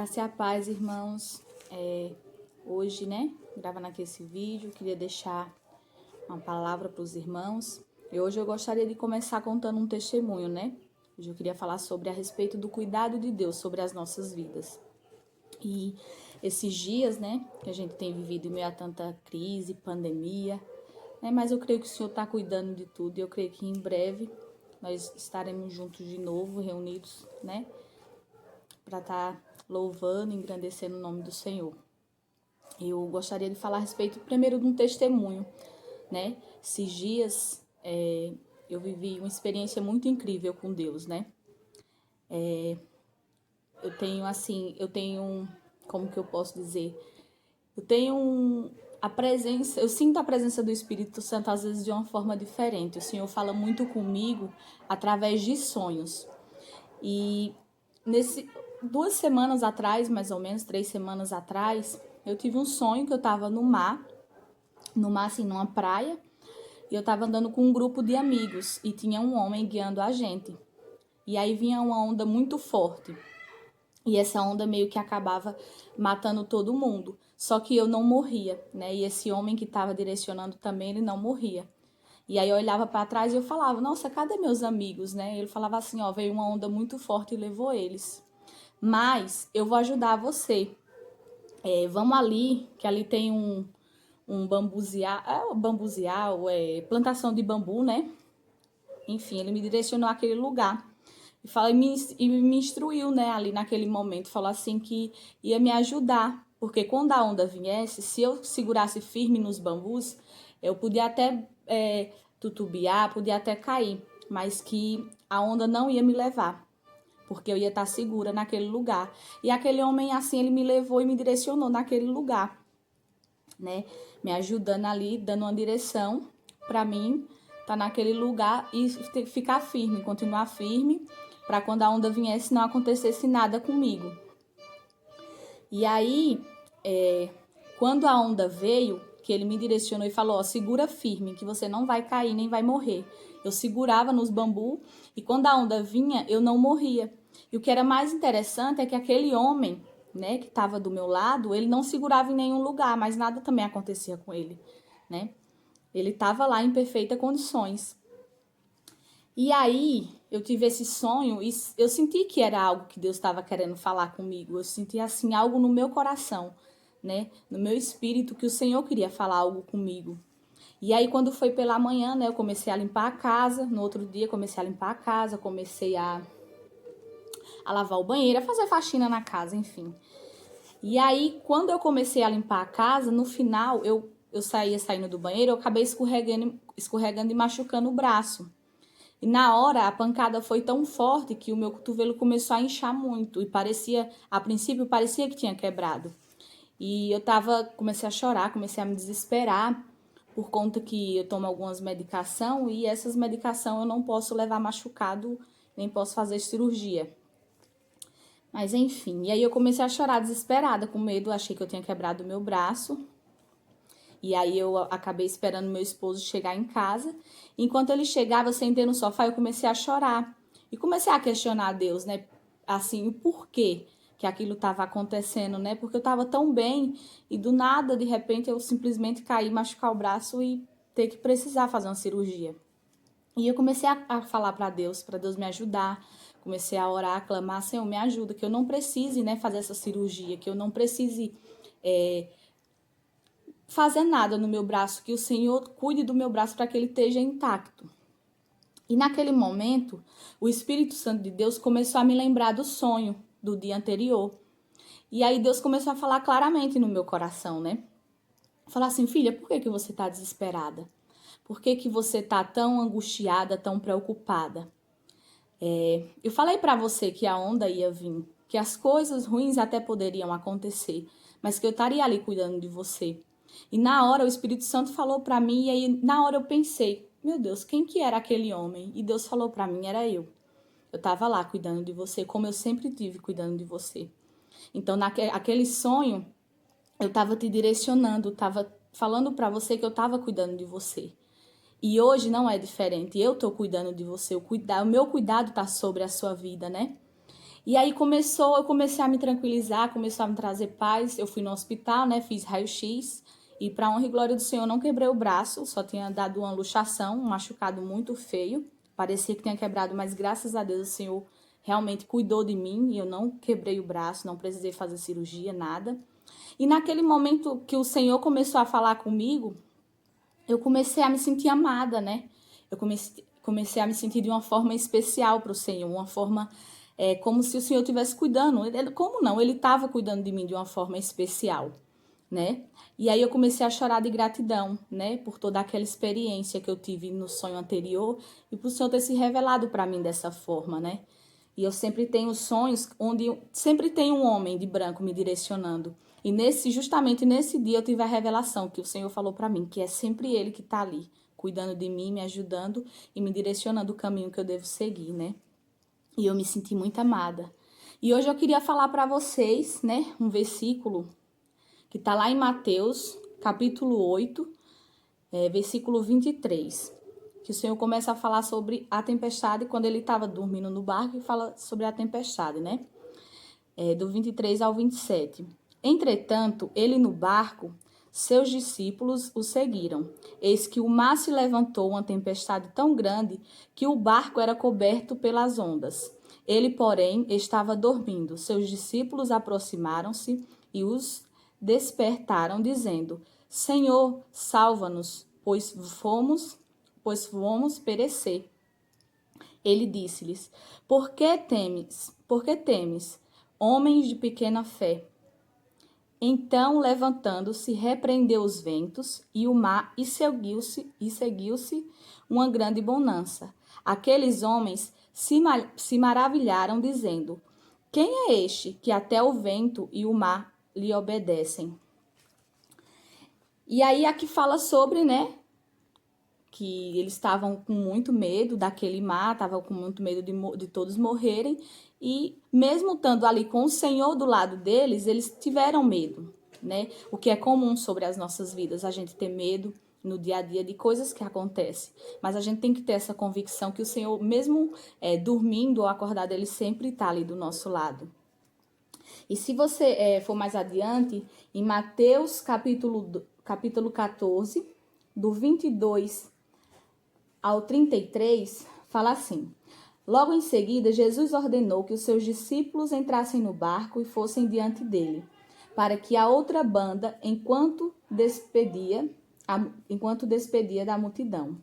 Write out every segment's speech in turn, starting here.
Graça e a paz, irmãos. Hoje, gravando aqui esse vídeo, queria deixar uma palavra para os irmãos. E hoje eu gostaria de começar contando um testemunho, Hoje eu queria falar sobre a respeito do cuidado de Deus sobre as nossas vidas. E esses dias, que a gente tem vivido em meio a tanta crise, pandemia, mas eu creio que o Senhor está cuidando de tudo e eu creio que em breve nós estaremos juntos de novo, reunidos, para estar louvando e engrandecendo o nome do Senhor. Eu gostaria de falar a respeito primeiro de um testemunho, Esses dias eu vivi uma experiência muito incrível com Deus, como que eu posso dizer? Eu sinto a presença do Espírito Santo às vezes de uma forma diferente. O Senhor fala muito comigo através de sonhos. E 2 semanas atrás, mais ou menos, 3 semanas atrás, eu tive um sonho que eu estava no mar assim, numa praia, e eu estava andando com um grupo de amigos, e tinha um homem guiando a gente. E aí vinha uma onda muito forte, e essa onda meio que acabava matando todo mundo. Só que eu não morria, E esse homem que estava direcionando também, ele não morria. E aí eu olhava para trás e eu falava, nossa, cadê meus amigos, Ele falava assim, ó, veio uma onda muito forte e levou eles. Mas eu vou ajudar você. Vamos ali, que ali tem um bambuzial, plantação de bambu, Enfim, ele me direcionou àquele lugar. E me instruiu, ali naquele momento. Falou assim que ia me ajudar. Porque quando a onda viesse, se eu segurasse firme nos bambus, eu podia até tutubiar, podia até cair. Mas que a onda não ia me levar, porque eu ia estar segura naquele lugar. E aquele homem, assim, ele me levou e me direcionou naquele lugar, Me ajudando ali, dando uma direção para mim estar naquele lugar e ficar firme, continuar firme, para quando a onda viesse não acontecesse nada comigo. E aí, quando a onda veio, que ele me direcionou e falou, ó, segura firme, que você não vai cair nem vai morrer. Eu segurava nos bambus e quando a onda vinha, eu não morria. E o que era mais interessante é que aquele homem, que estava do meu lado, ele não segurava em nenhum lugar, mas nada também acontecia com ele, Ele estava lá em perfeitas condições. E aí, eu tive esse sonho e eu senti que era algo que Deus estava querendo falar comigo. Eu senti, assim, algo no meu coração, no meu espírito, que o Senhor queria falar algo comigo. E aí, quando foi pela manhã, eu comecei a limpar a casa. No outro dia, comecei a limpar a casa, comecei a lavar o banheiro, a fazer faxina na casa, enfim. E aí, quando eu comecei a limpar a casa, no final, eu saía saindo do banheiro, eu acabei escorregando e machucando o braço. E na hora, a pancada foi tão forte que o meu cotovelo começou a inchar muito. E a princípio, parecia que tinha quebrado. E comecei a chorar, comecei a me desesperar, por conta que eu tomo algumas medicações e essas medicações eu não posso levar machucado, nem posso fazer cirurgia. Mas enfim, e aí eu comecei a chorar desesperada, com medo, achei que eu tinha quebrado o meu braço. E aí eu acabei esperando meu esposo chegar em casa. Enquanto ele chegava, eu sentei no sofá, eu comecei a chorar. E comecei a questionar a Deus, Assim, o porquê que aquilo estava acontecendo, Porque eu estava tão bem e do nada, de repente, eu simplesmente caí, machucar o braço e ter que precisar fazer uma cirurgia. E eu comecei a falar para Deus me ajudar. Comecei a orar, a clamar, Senhor, me ajuda, que eu não precise, fazer essa cirurgia, que eu não precise fazer nada no meu braço, que o Senhor cuide do meu braço para que ele esteja intacto. E naquele momento, o Espírito Santo de Deus começou a me lembrar do sonho do dia anterior. E aí Deus começou a falar claramente no meu coração, Falar assim, filha, por que você está desesperada? Por que você está tão angustiada, tão preocupada? Eu falei para você que a onda ia vir, que as coisas ruins até poderiam acontecer, mas que eu estaria ali cuidando de você. E na hora o Espírito Santo falou para mim, e aí na hora eu pensei, meu Deus, quem que era aquele homem? E Deus falou para mim, era eu. Eu estava lá cuidando de você, como eu sempre tive cuidando de você. Então, naquele sonho, eu estava te direcionando, estava falando para você que eu estava cuidando de você. E hoje não é diferente, eu estou cuidando de você, o meu cuidado está sobre a sua vida, E aí eu comecei a me tranquilizar, começou a me trazer paz. Eu fui no hospital, né? Fiz raio-x. E para honra e glória do Senhor, não quebrei o braço, só tinha dado uma luxação, um machucado muito feio. Parecia que tinha quebrado, mas graças a Deus o Senhor realmente cuidou de mim e eu não quebrei o braço, não precisei fazer cirurgia, nada. E naquele momento que o Senhor começou a falar comigo, eu comecei a me sentir amada, né? Eu comecei a me sentir de uma forma especial para o Senhor, uma forma como se o Senhor estivesse cuidando. Como não? Ele estava cuidando de mim de uma forma especial, né? E aí eu comecei a chorar de gratidão, né? Por toda aquela experiência que eu tive no sonho anterior e por o Senhor ter se revelado para mim dessa forma, né? E eu sempre tenho sonhos onde sempre tem um homem de branco me direcionando. E justamente nesse dia eu tive a revelação que o Senhor falou para mim, que é sempre Ele que está ali, cuidando de mim, me ajudando e me direcionando o caminho que eu devo seguir, né? E eu me senti muito amada. E hoje eu queria falar para vocês, né, um versículo que está lá em Mateus, capítulo 8, versículo 23. Que o Senhor começa a falar sobre a tempestade quando ele estava dormindo no barco e fala sobre a tempestade, né? Do 23 ao 27. Entretanto, ele no barco, seus discípulos o seguiram. Eis que o mar se levantou uma tempestade tão grande que o barco era coberto pelas ondas. Ele, porém, estava dormindo. Seus discípulos aproximaram-se e os despertaram, dizendo: Senhor, salva-nos, pois vamos perecer. Ele disse-lhes: Por que temes? Por que temes, homens de pequena fé? Então, levantando-se, repreendeu os ventos e o mar, e seguiu-se uma grande bonança. Aqueles homens se maravilharam, dizendo: Quem é este que até o vento e o mar lhe obedecem? E aí aqui fala sobre, né, que eles estavam com muito medo daquele mar, estavam com muito medo de todos morrerem, e mesmo estando ali com o Senhor do lado deles, eles tiveram medo, né? O que é comum sobre as nossas vidas, a gente ter medo no dia a dia de coisas que acontecem, mas a gente tem que ter essa convicção que o Senhor, mesmo dormindo ou acordado, Ele sempre está ali do nosso lado. E se você for mais adiante, em Mateus capítulo 14, do 22 ao 33, fala assim: Logo em seguida, Jesus ordenou que os seus discípulos entrassem no barco e fossem diante dele, para que a outra banda, enquanto despedia da multidão.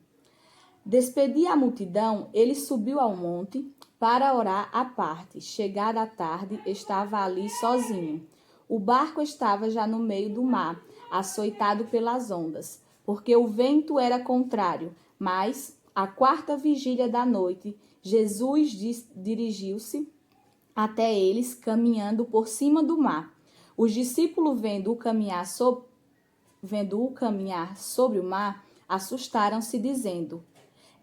Despedia a multidão, ele subiu ao monte para orar à parte. Chegada a tarde, estava ali sozinho. O barco estava já no meio do mar, açoitado pelas ondas, porque o vento era contrário. Mas, à quarta vigília da noite, Jesus dirigiu-se até eles, caminhando por cima do mar. Os discípulos, vendo-o caminhar sobre o mar, assustaram-se, dizendo: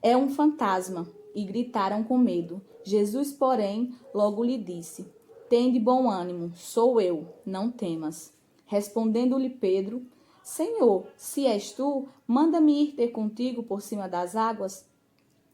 É um fantasma, e gritaram com medo. Jesus, porém, logo lhe disse: Tende bom ânimo, sou eu, não temas. Respondendo-lhe Pedro: Senhor, se és tu, manda-me ir ter contigo por cima das águas.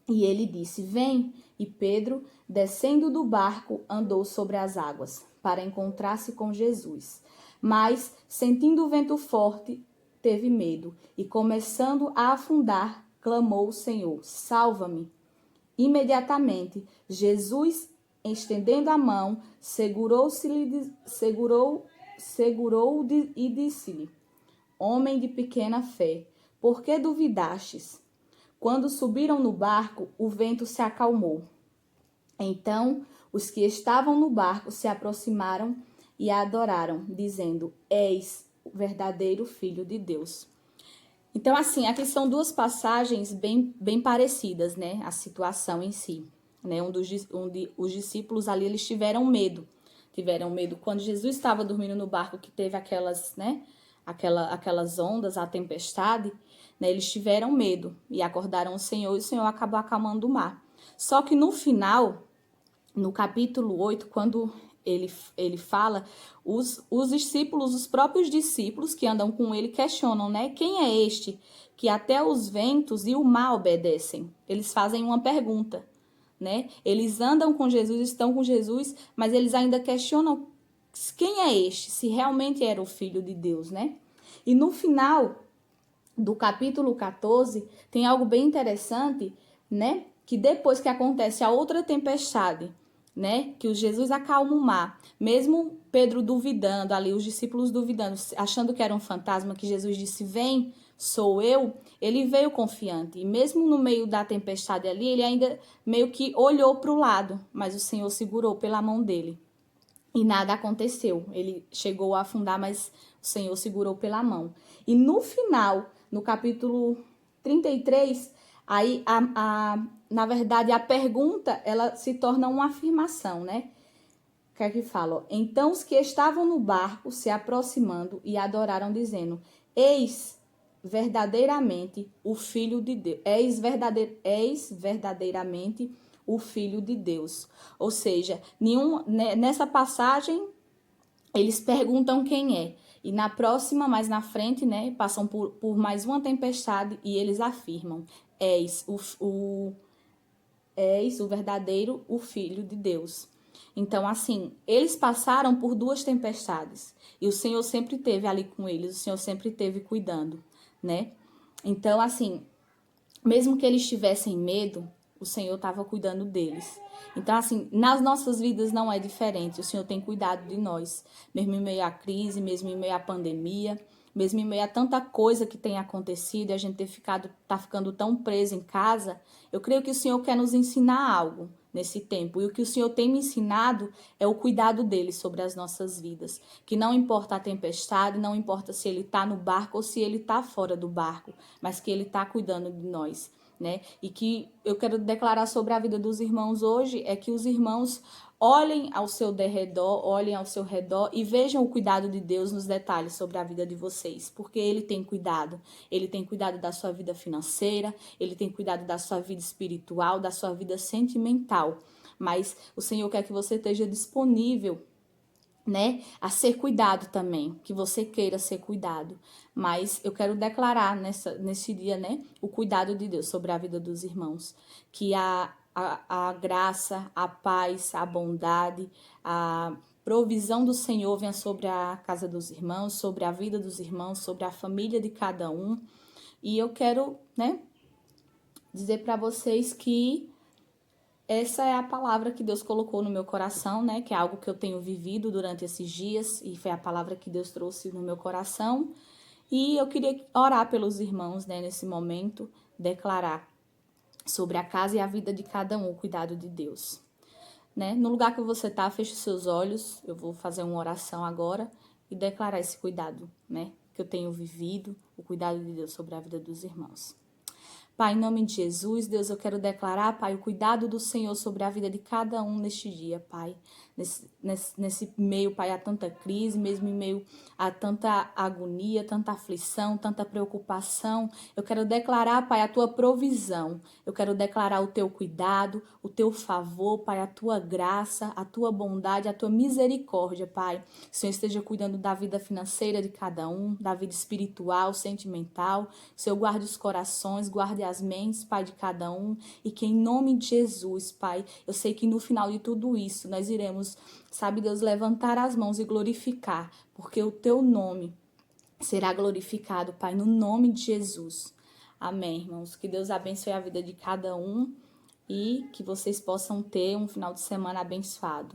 E ele disse: Vem. E Pedro, descendo do barco, andou sobre as águas, para encontrar-se com Jesus. Mas, sentindo o vento forte, teve medo, e começando a afundar, clamou o Senhor: Salva-me. Imediatamente, Jesus, estendendo a mão, segurou e disse-lhe: Homem de pequena fé, por que duvidastes? Quando subiram no barco, o vento se acalmou. Então, os que estavam no barco se aproximaram e a adoraram, dizendo: És o verdadeiro Filho de Deus. Então, assim, aqui são duas passagens bem parecidas, né? A situação em si, né? Onde os discípulos ali, eles tiveram medo. Tiveram medo quando Jesus estava dormindo no barco, que teve aquelas, né? Aquelas ondas, a tempestade, né? Eles tiveram medo e acordaram o Senhor, e o Senhor acabou acalmando o mar. Só que no final, no capítulo 8, quando ele fala, os discípulos, os próprios discípulos que andam com ele questionam, né? Quem é este que até os ventos e o mar obedecem? Eles fazem uma pergunta, né? Eles andam com Jesus, estão com Jesus, mas eles ainda questionam quem é este, se realmente era o Filho de Deus, né? E no final do capítulo 14, tem algo bem interessante, né? Que depois que acontece a outra tempestade, né? Que o Jesus acalma o mar, mesmo Pedro duvidando, ali os discípulos duvidando, achando que era um fantasma, que Jesus disse, vem, sou eu, ele veio confiante. E mesmo no meio da tempestade ali, ele ainda meio que olhou para o lado, mas o Senhor segurou pela mão dele. E nada aconteceu. Ele chegou a afundar, mas o Senhor segurou pela mão. E no final, no capítulo 33, aí, na verdade, a pergunta, ela se torna uma afirmação, né? O que é que fala? Então os que estavam no barco se aproximando e adoraram, dizendo, eis verdadeiramente o Filho de Deus. Eis verdadeiramente o Filho de Deus. Ou seja, nessa passagem eles perguntam quem é. E na próxima, mais na frente, né, passam por mais uma tempestade e eles afirmam: eis o verdadeiro, o Filho de Deus. Então, assim, eles passaram por duas tempestades e o Senhor sempre esteve ali com eles, o Senhor sempre esteve cuidando, né? Então, assim, mesmo que eles tivessem medo, o Senhor estava cuidando deles. Então, assim, nas nossas vidas não é diferente. O Senhor tem cuidado de nós, mesmo em meio à crise, mesmo em meio à pandemia, mesmo em meio a tanta coisa que tem acontecido e a gente tá ficando tão preso em casa. Eu creio que o Senhor quer nos ensinar algo nesse tempo. E o que o Senhor tem me ensinado é o cuidado dele sobre as nossas vidas. Que não importa a tempestade, não importa se ele está no barco ou se ele está fora do barco, mas que ele está cuidando de nós, né? E que eu quero declarar sobre a vida dos irmãos hoje é que os irmãos olhem ao seu derredor, olhem ao seu redor e vejam o cuidado de Deus nos detalhes sobre a vida de vocês, porque Ele tem cuidado. Ele tem cuidado da sua vida financeira, Ele tem cuidado da sua vida espiritual, da sua vida sentimental. Mas o Senhor quer que você esteja disponível, né, a ser cuidado também, que você queira ser cuidado. Mas eu quero declarar nesse dia, né, o cuidado de Deus sobre a vida dos irmãos. Que a graça, a paz, a bondade, a provisão do Senhor venha sobre a casa dos irmãos, sobre a vida dos irmãos, sobre a família de cada um. E eu quero, né, dizer para vocês que essa é a palavra que Deus colocou no meu coração, né? Que é algo que eu tenho vivido durante esses dias e foi a palavra que Deus trouxe no meu coração. E eu queria orar pelos irmãos, né? Nesse momento, declarar sobre a casa e a vida de cada um, o cuidado de Deus, né? No lugar que você tá, feche seus olhos. Eu vou fazer uma oração agora e declarar esse cuidado, né? Que eu tenho vivido, o cuidado de Deus sobre a vida dos irmãos. Pai, em nome de Jesus, Deus, eu quero declarar, Pai, o cuidado do Senhor sobre a vida de cada um neste dia, Pai. Nesse meio, Pai, a tanta crise, mesmo em meio a tanta agonia, tanta aflição, tanta preocupação. Eu quero declarar, Pai, a Tua provisão. Eu quero declarar o Teu cuidado, o Teu favor, Pai, a Tua graça, a Tua bondade, a Tua misericórdia, Pai. Que o Senhor esteja cuidando da vida financeira de cada um, da vida espiritual, sentimental. Que o Senhor guarde os corações, guarde as mentes, Pai, de cada um. E que em nome de Jesus, Pai, eu sei que no final de tudo isso nós iremos, sabe, Deus, levantar as mãos e glorificar, porque o Teu nome será glorificado, Pai, no nome de Jesus. Amém, irmãos. Que Deus abençoe a vida de cada um e que vocês possam ter um final de semana abençoado.